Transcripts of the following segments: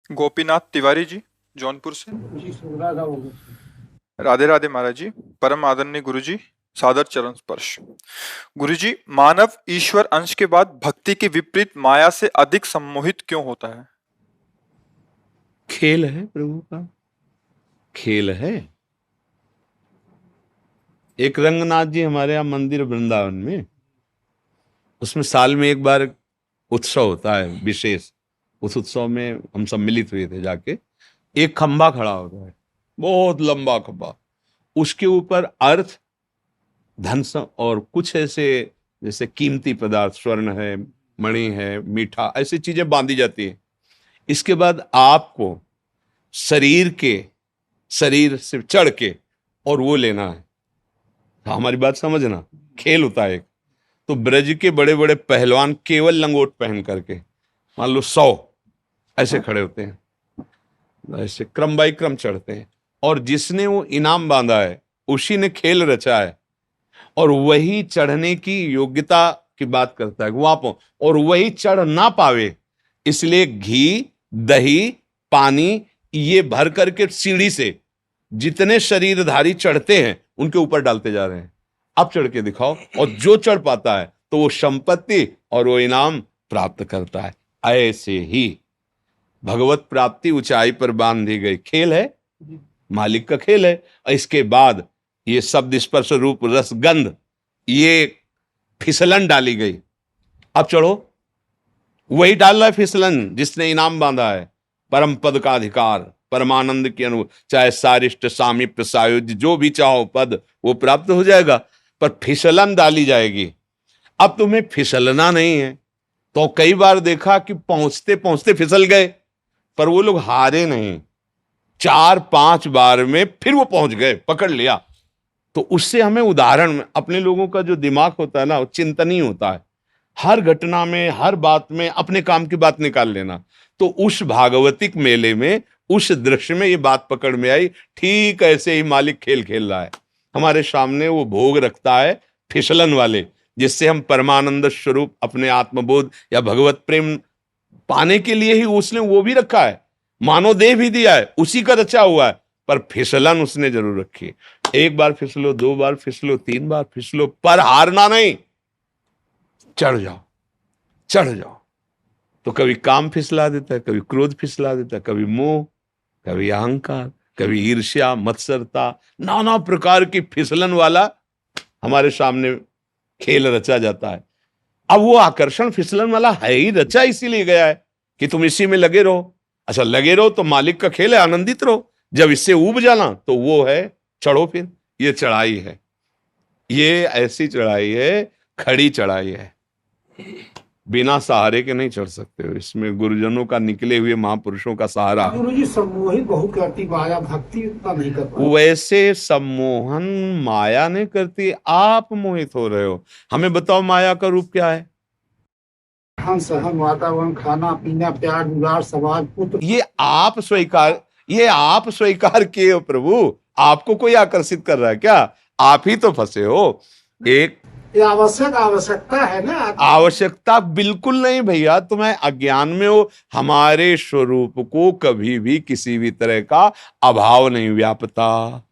गोपीनाथ तिवारी जी, जौनपुर से। जी सुधा था वो। राधे राधे महाराज जी। परम आदरणीय गुरु जी, सादर चरण स्पर्श। गुरु जी, मानव ईश्वर अंश के बाद भक्ति के विपरीत माया से अधिक सम्मोहित क्यों होता है? खेल है प्रभु का, खेल है। एक रंगनाथ जी हमारे यहाँ मंदिर वृंदावन में, उसमें साल में एक बार उत्सव होता है विशेष। उस उत्सव में हम सब मिलित हुए थे जाके। एक खंभा खड़ा होता है, बहुत लंबा खंभा। उसके ऊपर अर्थ, धन और कुछ ऐसे जैसे कीमती पदार्थ, स्वर्ण है, मणि है, मीठा, ऐसी चीजें बांधी जाती है। इसके बाद आपको शरीर से चढ़ के और वो लेना है। हमारी बात समझना, खेल होता है एक। तो ब्रज के बड़े बड़े पहलवान केवल लंगोट पहन करके, मान लो 100 ऐसे खड़े होते हैं, ऐसे क्रम बाई क्रम चढ़ते हैं। और जिसने वो इनाम बांधा है उसी ने खेल रचा है, और वही चढ़ने की योग्यता की बात करता है वहां पर, और वही चढ़ ना पावे इसलिए घी, दही, पानी ये भर करके सीढ़ी से जितने शरीरधारी चढ़ते हैं उनके ऊपर डालते जा रहे हैं। अब चढ़ के दिखाओ, और जो चढ़ पाता है तो वो संपत्ति और वो इनाम प्राप्त करता है। ऐसे ही भगवत प्राप्ति ऊंचाई पर बांधी गई खेल है, मालिक का खेल है। इसके बाद ये शब्द, स्पर्श, रूप, रस, गंध, ये फिसलन डाली गई। अब चढ़ो, वही डाल रहा है फिसलन जिसने इनाम बांधा है। परम पद का अधिकार, परमानंद की अनुभव, चाहे सारिष्ट, सामीप्य, सायुज्य, जो भी चाहो पद वो प्राप्त हो जाएगा, पर फिसलन डाली जाएगी। अब तुम्हें फिसलना नहीं है तो कई बार देखा कि पहुंचते पहुंचते फिसल गए, पर वो लोग हारे नहीं। 4-5 बार में फिर वो पहुंच गए, पकड़ लिया। तो उससे हमें उदाहरण, अपने लोगों का जो दिमाग होता है ना, वो चिंतनीय होता है। हर घटना में, हर बात में अपने काम की बात निकाल लेना। तो उस भागवतिक मेले में, उस दृश्य में ये बात पकड़ में आई। ठीक ऐसे ही मालिक खेल खेल रहा है हमारे सामने। वो भोग रखता है फिसलन वाले, जिससे हम परमानंद स्वरूप अपने आत्मबोध या भगवत प्रेम पाने के लिए ही उसने वो भी रखा है। मानव देह भी दिया है, उसी का रचा हुआ है, पर फिसलन उसने जरूर रखी। एक बार फिसलो, 2 बार फिसलो, 3 बार फिसलो, पर हारना नहीं। चढ़ जाओ, चढ़ जाओ। तो कभी काम फिसला देता है, कभी क्रोध फिसला देता है, कभी मोह, कभी अहंकार, कभी ईर्ष्या, मत्सरता, नाना प्रकार की फिसलन वाला हमारे सामने खेल रचा जाता है। अब वो आकर्षण फिसलन वाला है ही रचा, इसीलिए गया है कि तुम इसी में लगे रहो। अच्छा लगे रहो तो मालिक का खेल है, आनंदित रहो। जब इससे ऊब जाना तो वो है चढ़ो। फिर ये चढ़ाई है, ये ऐसी चढ़ाई है, खड़ी चढ़ाई है, बिना सहारे के नहीं चढ़ सकते हो। इसमें गुरुजनों का, निकले हुए महापुरुषों का सहारा। गुरु जी सम्मोहित बहुत करती माया, भक्ति उतना नहीं कर पाती। वैसे सम्मोहन माया नहीं करती, आप मोहित हो रहे हो। हमें बताओ माया का रूप क्या है? हम सहन, वातावरण, खाना पीना, प्यार, दुलार, समाज, पुत्र। ये आप स्वीकार किए हो प्रभु। आपको कोई आकर्षित कर रहा है क्या? आप ही तो फंसे हो। एक ये आवश्यकता है ना। आवश्यकता बिल्कुल नहीं भैया, तुम्हें अज्ञान में हो। हमारे स्वरूप को कभी भी किसी भी तरह का अभाव नहीं व्यापता।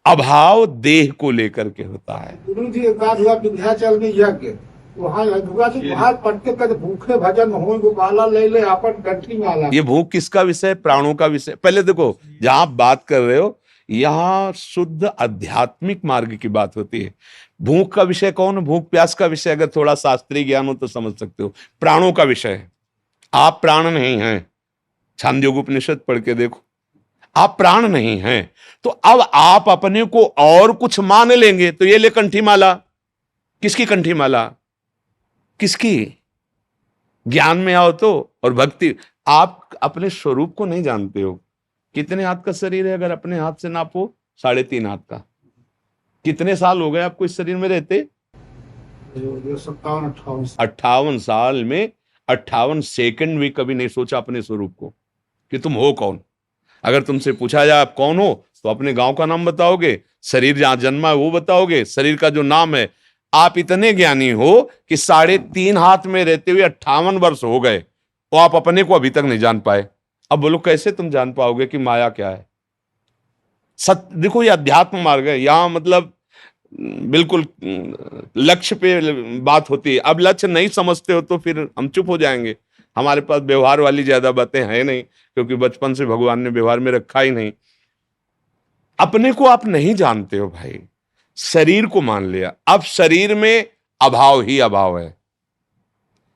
अभाव देह को लेकर के होता है। गुरु जी एक बात हुआ, विंध्याचल में यज्ञ, वहाँ लड़ुआ जी बाहर पटके कर भूखे भजन हो, गोपाला ले ले अपन कंठी माला। ये भूख किसका विषय? प्राणों का विषय। पहले देखो, जहां आप बात कर रहे हो यहां शुद्ध आध्यात्मिक मार्ग की बात होती है। भूख का विषय कौन? भूख प्यास का विषय अगर थोड़ा शास्त्रीय ज्ञान हो तो समझ सकते हो। प्राणों का विषय है। आप प्राण नहीं हैं, छांदोग्य उपनिषद पढ़ के देखो, आप प्राण नहीं हैं। तो अब आप अपने को और कुछ मान लेंगे तो ये ले कंठी माला। किसकी कंठी माला? किसकी? ज्ञान में आओ तो, और भक्ति। आप अपने स्वरूप को नहीं जानते हो। कितने हाथ का शरीर है? अगर अपने हाथ से नापो, 3.5 हाथ का। कितने साल हो गए आपको इस शरीर में रहते? 58 साल में 58 सेकंड भी कभी नहीं सोचा अपने स्वरूप को कि तुम हो कौन। अगर तुमसे पूछा जाए आप कौन हो, तो अपने गांव का नाम बताओगे, शरीर जहां जन्मा है वो बताओगे, शरीर का जो नाम है। आप इतने ज्ञानी हो कि 3.5 हाथ में रहते हुए 58 वर्ष हो गए, और आप अपने को अभी तक नहीं जान पाए। अब बोलो कैसे तुम जान पाओगे कि माया क्या है? सत्य देखो, ये अध्यात्म मार्ग है। यहाँ मतलब बिल्कुल लक्ष्य पे बात होती है। अब लक्ष्य नहीं समझते हो तो फिर हम चुप हो जाएंगे। हमारे पास व्यवहार वाली ज्यादा बातें हैं नहीं, क्योंकि बचपन से भगवान ने व्यवहार में रखा ही नहीं। अपने को आप नहीं जानते हो भाई, शरीर को मान लिया। अब शरीर में अभाव ही अभाव है,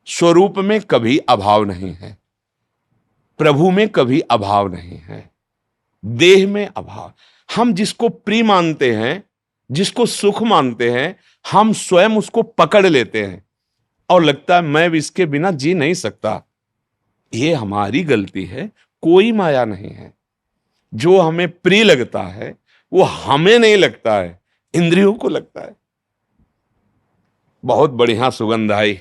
स्वरूप में कभी अभाव नहीं है, प्रभु में कभी अभाव नहीं है, देह में अभाव। हम जिसको प्रिय मानते हैं, जिसको सुख मानते हैं, हम स्वयं उसको पकड़ लेते हैं और लगता है मैं भी इसके बिना जी नहीं सकता। ये हमारी गलती है, कोई माया नहीं है। जो हमें प्रिय लगता है वो हमें नहीं लगता है, इंद्रियों को लगता है। बहुत बढ़िया सुगंध आई,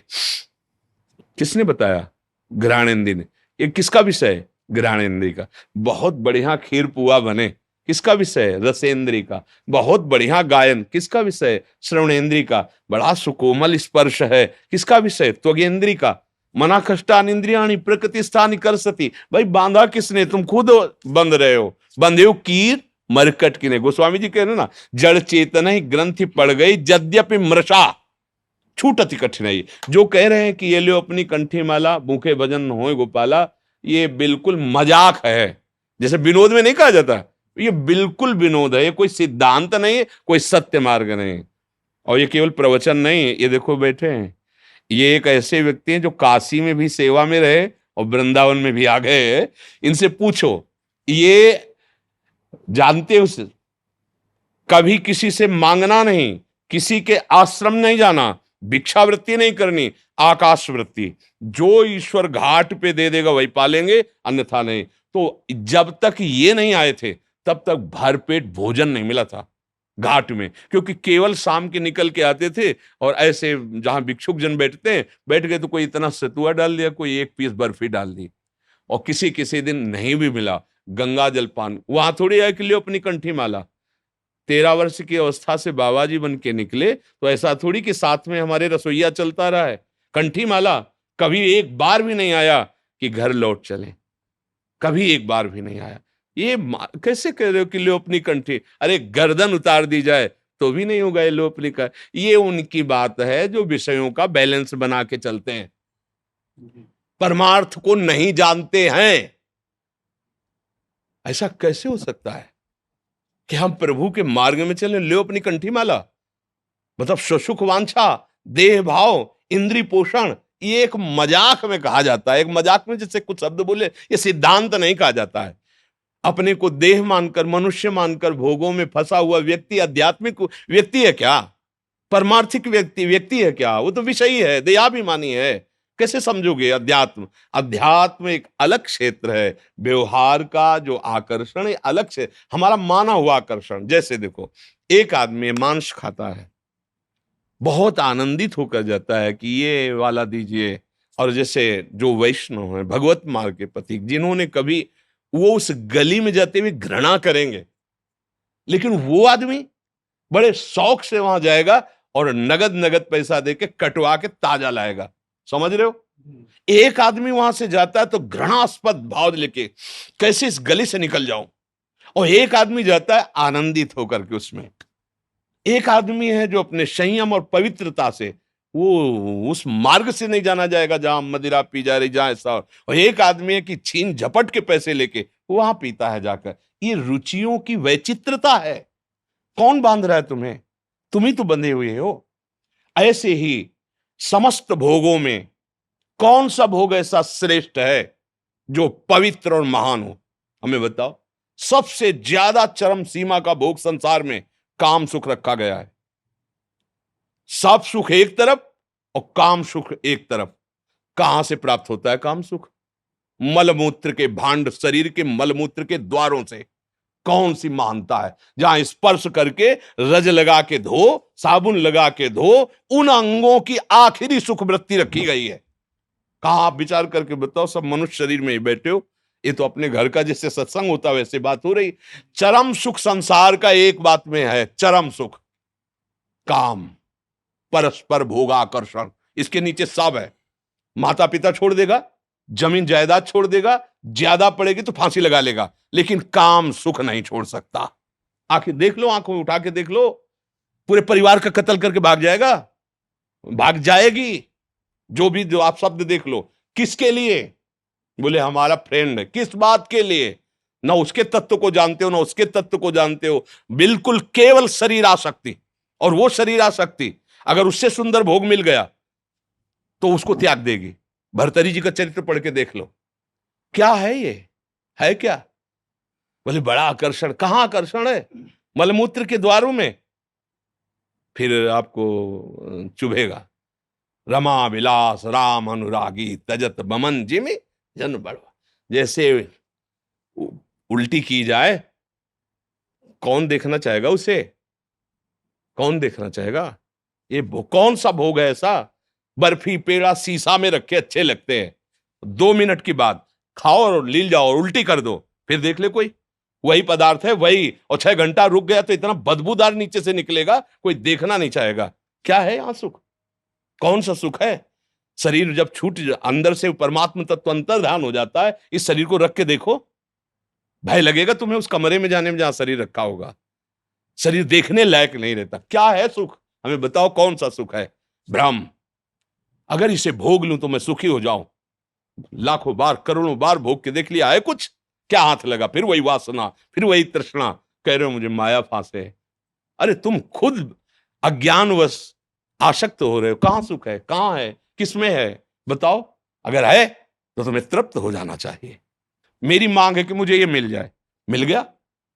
किसने बताया? घ्राणेन्द्री ने। ये किसका विषय है? घ्राणेन्द्री का। बहुत बढ़िया खीर पुआ बने, किसका विषय है? रसेंद्री का। बहुत बढ़िया गायन, किसका विषय है? श्रवणेन्द्री का। बड़ा सुकोमल स्पर्श है, किसका विषय? त्वगेन्द्री का। मना कष्टान इंद्रियाणी प्रकृति स्थानी कर सती। भाई बांधा किसने? तुम खुद बंध रहे हो। बंधे हो कीर मरकट किने। गोस्वामी जी कह रहे ना, जड़ चेतन ही ग्रंथि पड़ गई यद्यपि मृषा छूटति कठिनाई। जो कह रहे हैं कि ये लो अपनी कंठी माला, भूखे भजन होए गोपाला, ये बिल्कुल मजाक है। जैसे विनोद में नहीं कहा जाता, ये बिल्कुल विनोद है। ये कोई सिद्धांत नहीं है, कोई सत्य मार्ग नहीं। और ये केवल प्रवचन नहीं है। ये देखो बैठे हैं, ये एक ऐसे व्यक्ति हैं जो काशी में भी सेवा में रहे और वृंदावन में भी आ गए। इनसे पूछो, ये जानते हो कभी किसी से मांगना नहीं, किसी के आश्रम नहीं जाना, भिक्षावृत्ति नहीं करनी, आकाश वृत्ति। जो ईश्वर घाट पे दे देगा वही पालेंगे, अन्यथा नहीं। तो जब तक ये नहीं आए थे तब तक भरपेट भोजन नहीं मिला था घाट में, क्योंकि केवल शाम के निकल के आते थे और ऐसे जहां भिक्षुक जन बैठते हैं, बैठ गए तो कोई इतना सतुआ डाल दिया, कोई एक पीस बर्फी डाल दी। और किसी किसी दिन नहीं भी मिला, गंगा जल पान। वहां थोड़ी है कि लियो अपनी कंठी माला। 13 वर्ष की अवस्था से बाबा जी बन के निकले तो ऐसा थोड़ी कि साथ में हमारे रसोईया चलता रहा है। कंठी माला कभी एक बार भी नहीं आया कि घर लौट चले, कभी एक बार भी नहीं आया। ये कैसे कह रहे हो कि लो अपनी कंठी? अरे गर्दन उतार दी जाए तो भी नहीं होगा ये लो अपनी का। ये उनकी बात है जो विषयों का बैलेंस बना के चलते हैं, परमार्थ को नहीं जानते हैं। ऐसा कैसे हो सकता है कि हम प्रभु के मार्ग में चले? लो अपनी कंठी माला मतलब सुख वांछा, देह भाव, इंद्रिय पोषण, ये एक मजाक में कहा जाता है। एक मजाक में जैसे कुछ शब्द बोले, ये सिद्धांत नहीं कहा जाता है। अपने को देह मानकर, मनुष्य मानकर भोगों में फंसा हुआ व्यक्ति आध्यात्मिक व्यक्ति है क्या? परमार्थिक व्यक्ति है क्या? वो तो विषयी है, देहाभिमानी है। कैसे समझोगे? अध्यात्म, अध्यात्म एक अलग क्षेत्र है। व्यवहार का जो आकर्षण है अलग से, हमारा माना हुआ आकर्षण। जैसे देखो, एक आदमी मांस खाता है, बहुत आनंदित होकर जाता है कि ये वाला दीजिए। और जैसे जो वैष्णव है, भगवत मार्ग के प्रतीक, जिन्होंने कभी, वो उस गली में जाते हुए घृणा करेंगे, लेकिन वो आदमी बड़े शौक से वहां जाएगा और नगद नगद पैसा देके कटवा के ताजा लाएगा। समझ रहे हो? एक आदमी वहां से जाता है तो घृणास्पद भाव लेके, कैसे इस गली से निकल जाऊं। और एक आदमी जाता है आनंदित होकर के उसमें। एक आदमी है जो अपने संयम और पवित्रता से, वो उस मार्ग से नहीं जाना जाएगा जहां मदिरा पी जा रही, जहां ऐसा। और एक आदमी है कि छीन झपट के पैसे लेके वहां पीता है जाकर। ये रुचियों की वैचित्रता है। कौन बांध रहा है तुम्हें? तुम ही तो बंधे हुए हो। ऐसे ही समस्त भोगों में कौन सा भोग ऐसा श्रेष्ठ है जो पवित्र और महान हो? हमें बताओ। सबसे ज्यादा चरम सीमा का भोग संसार में काम सुख रखा गया है। सब सुख एक तरफ और काम सुख एक तरफ। कहां से प्राप्त होता है काम सुख? मलमूत्र के भांड, शरीर के मलमूत्र के द्वारों से। कौन सी महानता है जहां स्पर्श करके रज लगा के धो, साबुन लगा के धो, उन अंगों की आखिरी सुख वृत्ति रखी गई है। कहां? आप विचार करके बताओ। सब मनुष्य शरीर में ही बैठे हो। ये तो अपने घर का जैसे सत्संग होता है वैसे बात हो रही। चरम सुख संसार का एक बात में है, चरम सुख काम, परस्पर भोगाकर्षण। इसके नीचे सब है। माता पिता छोड़ देगा, जमीन जायदाद छोड़ देगा, ज्यादा पड़ेगी तो फांसी लगा लेगा, लेकिन काम सुख नहीं छोड़ सकता। आखिर देख लो, आंखों में उठा के देख लो, पूरे परिवार का कत्ल करके भाग जाएगा, भाग जाएगी। जो आप शब्द देख लो, किसके लिए? बोले हमारा फ्रेंड है। किस बात के लिए? ना उसके तत्व को जानते हो, ना उसके तत्व को जानते हो, बिल्कुल केवल शरीर आसक्ति। और वो शरीर आसक्ति अगर उससे सुंदर भोग मिल गया तो उसको त्याग देगी। भर्तरी जी का चरित्र पढ़ के देख लो, क्या है ये, है क्या? बोले बड़ा आकर्षण। कहां आकर्षण है? मलमूत्र के द्वारों में। फिर आपको चुभेगा। रमा विलास राम अनुरागी तजत बमन जिमि जन बड़वा। जैसे उल्टी की जाए, कौन देखना चाहेगा उसे? कौन देखना चाहेगा? ये कौन सा भोग है ऐसा? बर्फी पेड़ा शीशा में रखे अच्छे लगते हैं, 2 मिनट के बाद खाओ और लील जाओ और उल्टी कर दो, फिर देख ले कोई। वही पदार्थ है वही, और 6 घंटा रुक गया तो इतना बदबूदार नीचे से निकलेगा, कोई देखना नहीं चाहेगा। क्या है यहां सुख? कौन सा सुख है? शरीर जब छूट अंदर से परमात्मा तत्व अंतर्धान हो जाता है, इस शरीर को रख के देखो, भय लगेगा तुम्हें उस कमरे में जाने में जहां शरीर रखा होगा। शरीर देखने लायक नहीं रहता। क्या है सुख? हमें बताओ कौन सा सुख है? भ्रम। अगर इसे भोग लूं तो मैं सुखी हो जाऊं। लाखों बार करोड़ों बार भोग के देख लिया है, कुछ क्या हाथ लगा? फिर वही वासना, फिर वही तृष्णा। कह रहे हो मुझे माया फांसे। अरे तुम खुद अज्ञानवश आसक्त हो रहे हो। कहां सुख है? कहां है? किसमें है? बताओ। अगर है तो तुम्हें तृप्त हो जाना चाहिए। मेरी मांग है कि मुझे ये मिल जाए। मिल गया,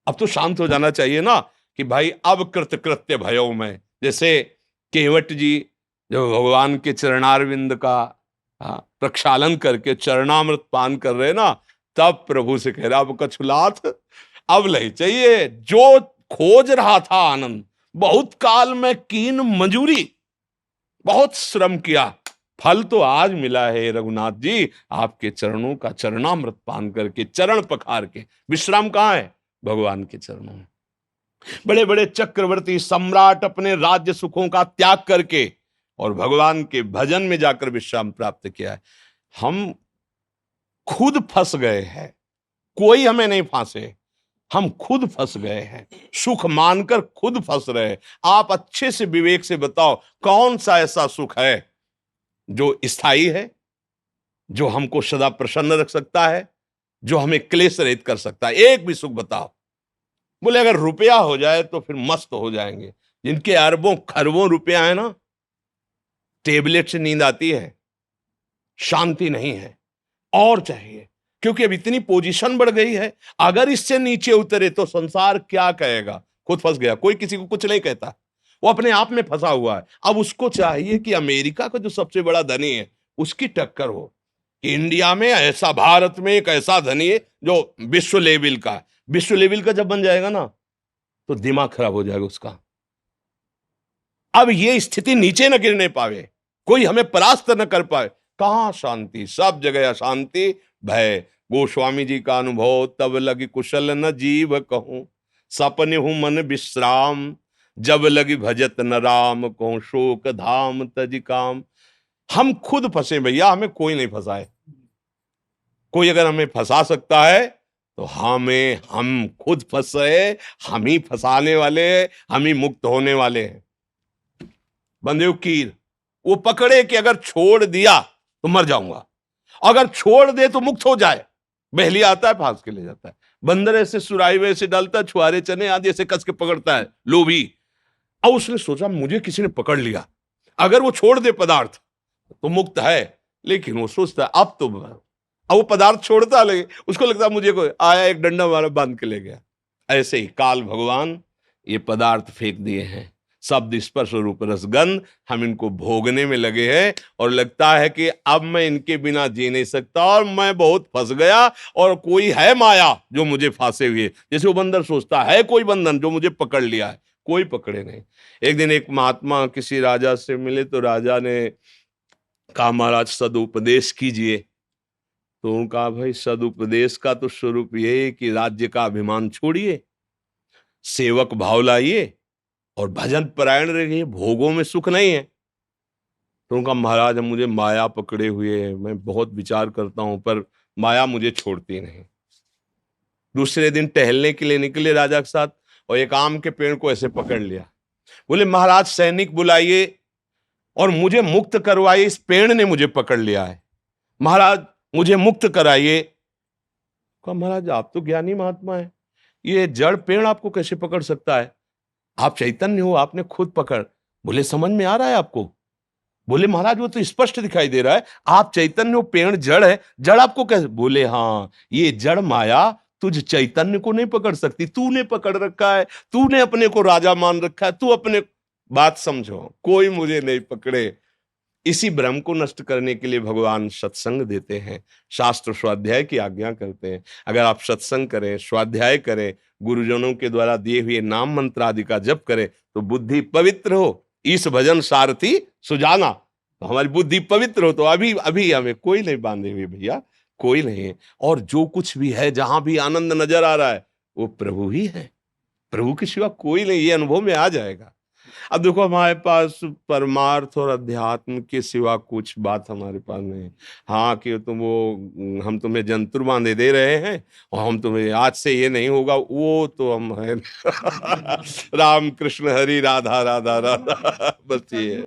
अब तो शांत हो जाना चाहिए ना कि भाई अब कृत कृत्य भयो में। जैसे केवट जी जो भगवान के चरणारविंद का प्रक्षालन करके चरणामृत पान कर रहे ना, तब प्रभु से कह रहा अब कछुलाथ अब नहीं चाहिए। जो खोज रहा था आनंद, बहुत काल में कीन मंजूरी, बहुत श्रम किया, फल तो आज मिला है रघुनाथ जी। आपके चरणों का चरणामृत पान करके, चरण पखार के। विश्राम कहां है? भगवान के चरणों में। बड़े बड़े चक्रवर्ती सम्राट अपने राज्य सुखों का त्याग करके और भगवान के भजन में जाकर विश्राम प्राप्त किया है। हम खुद फंस गए हैं, कोई हमें नहीं फांसे, हम खुद फंस गए हैं। सुख मानकर खुद फंस रहे। आप अच्छे से विवेक से बताओ कौन सा ऐसा सुख है जो स्थायी है, जो हमको सदा प्रसन्न रख सकता है, जो हमें क्लेश रहित कर सकता है? एक भी सुख बताओ। बोले अगर रुपया हो जाए तो फिर मस्त हो जाएंगे। जिनके अरबों खरबों रुपया है ना, टेबलेट से नींद आती है, शांति नहीं है, और चाहिए। क्योंकि अब इतनी पोजीशन बढ़ गई है, अगर इससे नीचे उतरे तो संसार क्या कहेगा? खुद फंस गया, कोई किसी को कुछ नहीं कहता, वो अपने आप में फंसा हुआ है। अब उसको चाहिए कि अमेरिका का जो सबसे बड़ा धनी है उसकी टक्कर हो, कि इंडिया में ऐसा, भारत में एक ऐसा धनी है जो विश्व लेवल का है। विश्व लेवल का जब बन जाएगा ना तो दिमाग खराब हो जाएगा उसका। अब ये स्थिति नीचे न गिरने पावे, कोई हमें परास्त न कर पाए। कहां शांति? सब जगह अशांति, भय। गोस्वामी जी का अनुभव, तब लगी कुशल न जीव कहूं, सपने हूं मन विश्राम, जब लगी भजत न राम कहूं, शोक धाम तज काम। हम खुद फंसे भैया, हमें कोई नहीं फंसाए। कोई अगर हमें फंसा सकता है तो हम खुद फंसे, हम ही फंसाने वाले, हम ही मुक्त होने वाले हैं। बंदे कीर वो पकड़े कि अगर छोड़ दिया तो मर जाऊंगा, अगर छोड़ दे तो मुक्त हो जाए। बहलिया आता है, फांस के ले जाता है। बंदर ऐसे सुराही में ऐसे डालता है, छुआरे चने आदि ऐसे कस के पकड़ता है, लोभी। अब उसने सोचा मुझे किसी ने पकड़ लिया, अगर वो छोड़ दे पदार्थ तो मुक्त है। लेकिन वो सोचता है अब वो पदार्थ छोड़ता, लगे उसको लगता है मुझे कोई आया एक डंडा मारा बांध के ले गया। ऐसे ही काल भगवान ये पदार्थ फेंक दिए हैं, शब्द स्पर्श रूप रसगंध, हम इनको भोगने में लगे हैं और लगता है कि अब मैं इनके बिना जी नहीं सकता और मैं बहुत फंस गया और कोई है माया जो मुझे फांसे हुए। जैसे वो बंदर सोचता है कोई बंधन जो मुझे पकड़ लिया है, कोई पकड़े नहीं। एक दिन एक महात्मा किसी राजा से मिले तो राजा ने कहा महाराज सदुपदेश कीजिए। तो कहा भाई सदुपदेश का तो स्वरूप ये है कि राज्य का अभिमान छोड़िए, सेवक भाव लाइए और भजन परायण रहिए, भोगों में सुख नहीं है। तो उनका महाराज मुझे माया पकड़े हुए है, मैं बहुत विचार करता हूं पर माया मुझे छोड़ती नहीं। दूसरे दिन टहलने के लिए निकले राजा के साथ, और एक आम के पेड़ को ऐसे पकड़ लिया। बोले महाराज सैनिक बुलाइए और मुझे मुक्त करवाइए, इस पेड़ ने मुझे पकड़ लिया है, महाराज मुझे मुक्त कराइए। कहा महाराज आप तो ज्ञानी महात्मा है, ये जड़ पेड़ आपको कैसे पकड़ सकता है? आप चैतन्य हो, आपने खुद पकड़। बोले समझ में आ रहा है आपको? बोले महाराज वो तो स्पष्ट दिखाई दे रहा है, आप चैतन्य हो, पेड़ जड़ है, जड़ आपको कैसे? बोले हाँ, ये जड़ माया तुझ चैतन्य को नहीं पकड़ सकती, तूने पकड़ रखा है, तूने अपने को राजा मान रखा है, तू अपने। बात समझो, कोई मुझे नहीं पकड़े। इसी भ्रम को नष्ट करने के लिए भगवान सत्संग देते हैं, शास्त्र स्वाध्याय की आज्ञा करते हैं। अगर आप सत्संग करें, स्वाध्याय करें, गुरुजनों के द्वारा दिए हुए नाम मंत्र आदि का जप करें, तो बुद्धि पवित्र हो। इस भजन सारथी सुजाना, तो हमारी बुद्धि पवित्र हो, तो अभी अभी हमें कोई नहीं बांधे हुए भैया, कोई नहीं है। और जो कुछ भी है, जहां भी आनंद नजर आ रहा है, वो प्रभु ही है, प्रभु के सिवा कोई नहीं। ये अनुभव में आ जाएगा। अब देखो हमारे पास परमार्थ और अध्यात्म के सिवा कुछ बात हमारे पास नहीं। हाँ कि हम तुम्हें जंतुर बांधे दे रहे हैं और हम तुम्हें आज से ये नहीं होगा, वो तो हम है। राम कृष्ण हरि राधा राधा राधा, बस ये है।